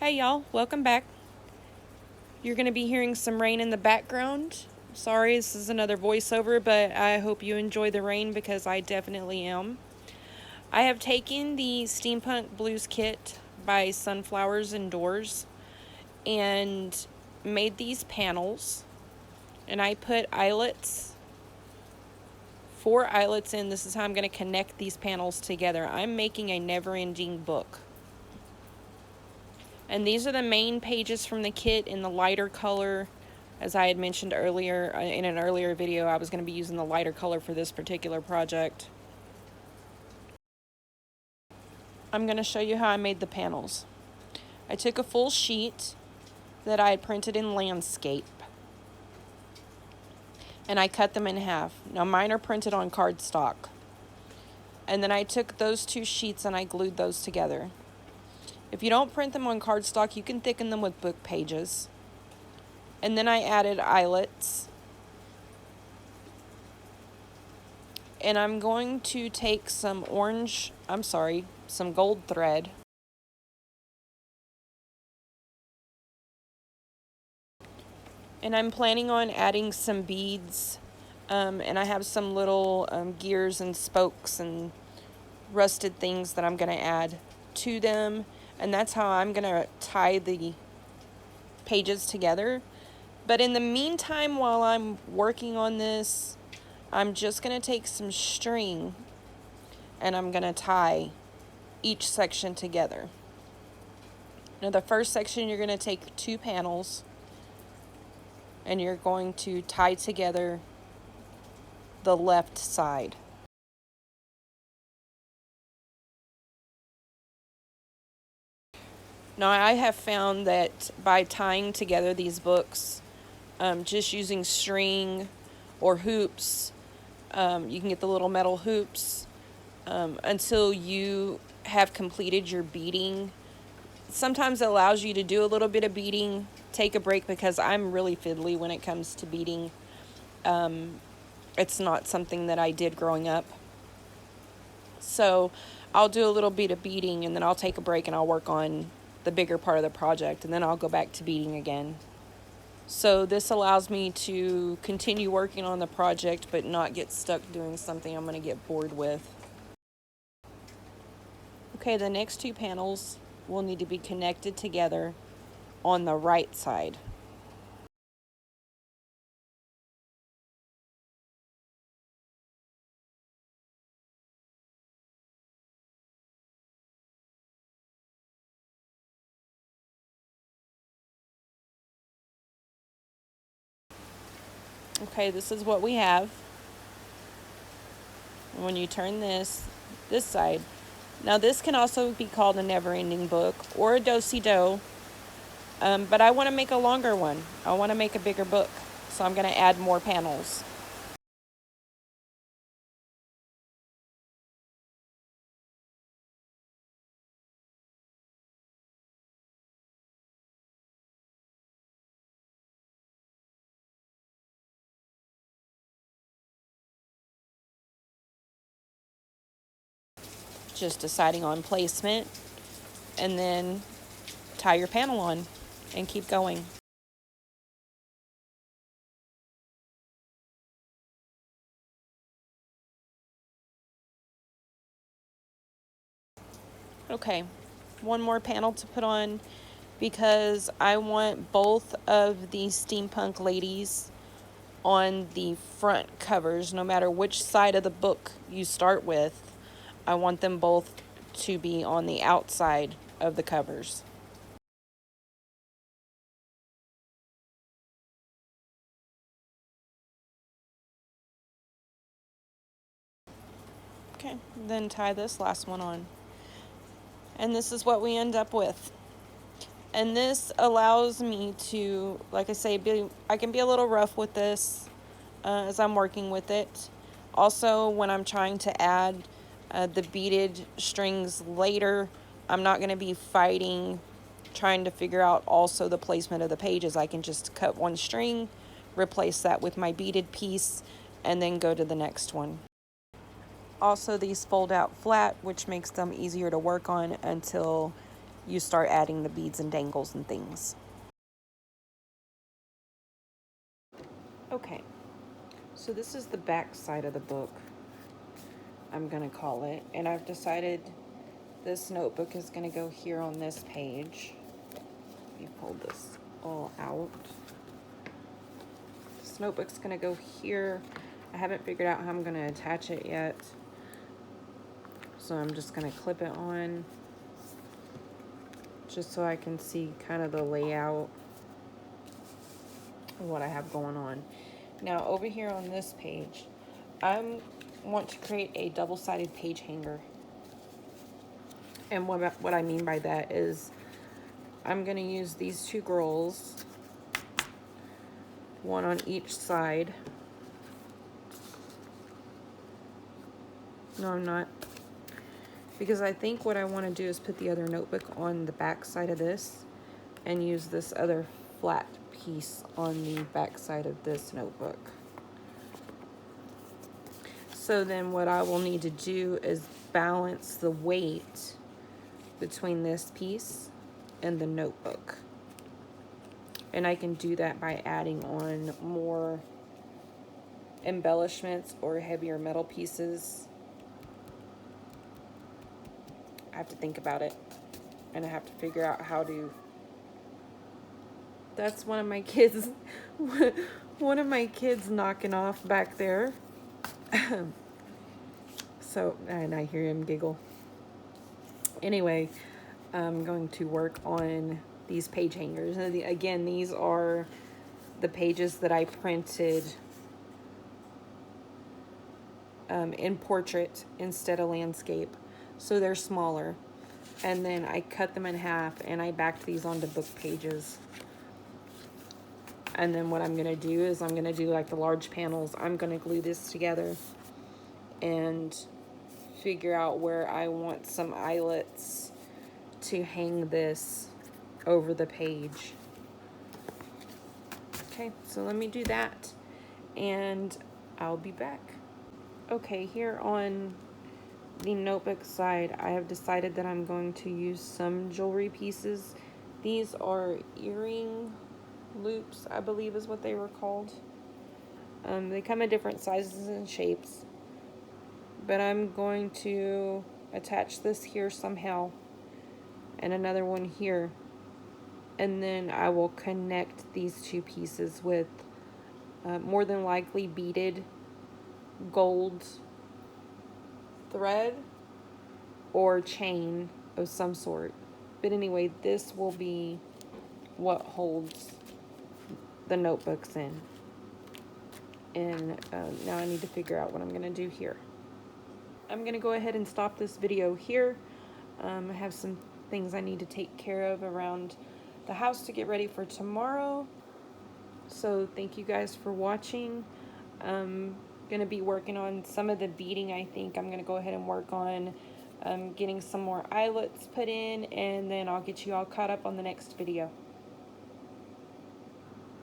Hey y'all, welcome back. You're going to be hearing some rain in the background. Sorry, this is another voiceover, but I hope you enjoy the rain because I definitely am. I have taken the Steampunk Blues kit by Sunflowers and Dors and made these panels. And I put eyelets, 4 eyelets in. This is how I'm going to connect these panels together. I'm making a never-ending book. And these are the main pages from the kit in the lighter color. As I had mentioned earlier, in an earlier video, I was going to be using the lighter color for this particular project. I'm going to show you how I made the panels. I took a full sheet that I had printed in landscape, and I cut them in half. Now mine are printed on cardstock. And then I took those 2 sheets and I glued those together. If you don't print them on cardstock, you can thicken them with book pages. And then I added eyelets. And I'm going to take some some gold thread. And I'm planning on adding some beads. And I have some little gears and spokes and rusted things that I'm going to add to them. And that's how I'm going to tie the pages together. But in the meantime, while I'm working on this, I'm just going to take some string and I'm going to tie each section together. Now the first section, you're going to take 2 panels and you're going to tie together the left side. Now I have found that by tying together these books, just using string or hoops, you can get the little metal hoops, until you have completed your beading. Sometimes it allows you to do a little bit of beading, take a break, because I'm really fiddly when it comes to beading. It's not something that I did growing up. So I'll do a little bit of beading and then I'll take a break and I'll work on the bigger part of the project and then I'll go back to beading again. So this allows me to continue working on the project but not get stuck doing something I'm going to get bored with. Okay, the next 2 panels will need to be connected together on the right side. Okay, this is what we have. And when you turn this side, now this can also be called a never-ending book or a do-si-do, but I want to make a longer one. I want to make a bigger book, so I'm going to add more panels. Just deciding on placement, and then tie your panel on and keep going. Okay, one more panel to put on because I want both of these steampunk ladies on the front covers. No matter which side of the book you start with, I want them both to be on the outside of the covers. Okay, then tie this last one on. And this is what we end up with. And this allows me to, like I say, I can be a little rough with this as I'm working with it. Also, when I'm trying to add the beaded strings later, I'm not going to be fighting trying to figure out also the placement of the pages. I can just cut one string, replace that with my beaded piece, and then go to the next one. Also, these fold out flat, which makes them easier to work on until you start adding the beads and dangles and things. Okay, so this is the back side of the book, I'm gonna call it, and I've decided this notebook is gonna go here on this page. Let me pull this all out. This notebook's gonna go here. I haven't figured out how I'm gonna attach it yet, so I'm just gonna clip it on just so I can see kind of the layout of what I have going on. Now over here on this page, I want to create a double-sided page hanger. And what I mean by that is I'm going to use these two girls, one on each side. No, I'm not. Because I think what I want to do is put the other notebook on the back side of this and use this other flat piece on the back side of this notebook. So then what I will need to do is balance the weight between this piece and the notebook. And I can do that by adding on more embellishments or heavier metal pieces. I have to think about it, and I have to figure out how to. That's one of my kids, one of my kids knocking off back there. So, and I hear him giggle. Anyway, I'm going to work on these page hangers. And again, these are the pages that I printed in portrait instead of landscape. So they're smaller. And then I cut them in half and I backed these onto book pages. And then what I'm going to do is I'm going to do like the large panels. I'm going to glue this together and figure out where I want some eyelets to hang this over the page. Okay, so let me do that and I'll be back. Okay, here on the notebook side, I have decided that I'm going to use some jewelry pieces. These are earring loops, I believe is what they were called. They come in different sizes and shapes, but I'm going to attach this here somehow and another one here, and then I will connect these two pieces with more than likely beaded gold thread or chain of some sort. But anyway, this will be what holds the notebooks in. And now I need to figure out what I'm going to do here. I'm going to go ahead and stop this video here. I have some things I need to take care of around the house to get ready for tomorrow. So thank you guys for watching. I'm going to be working on some of the beading. I think I'm going to go ahead and work on getting some more eyelets put in, and then I'll get you all caught up on the next video.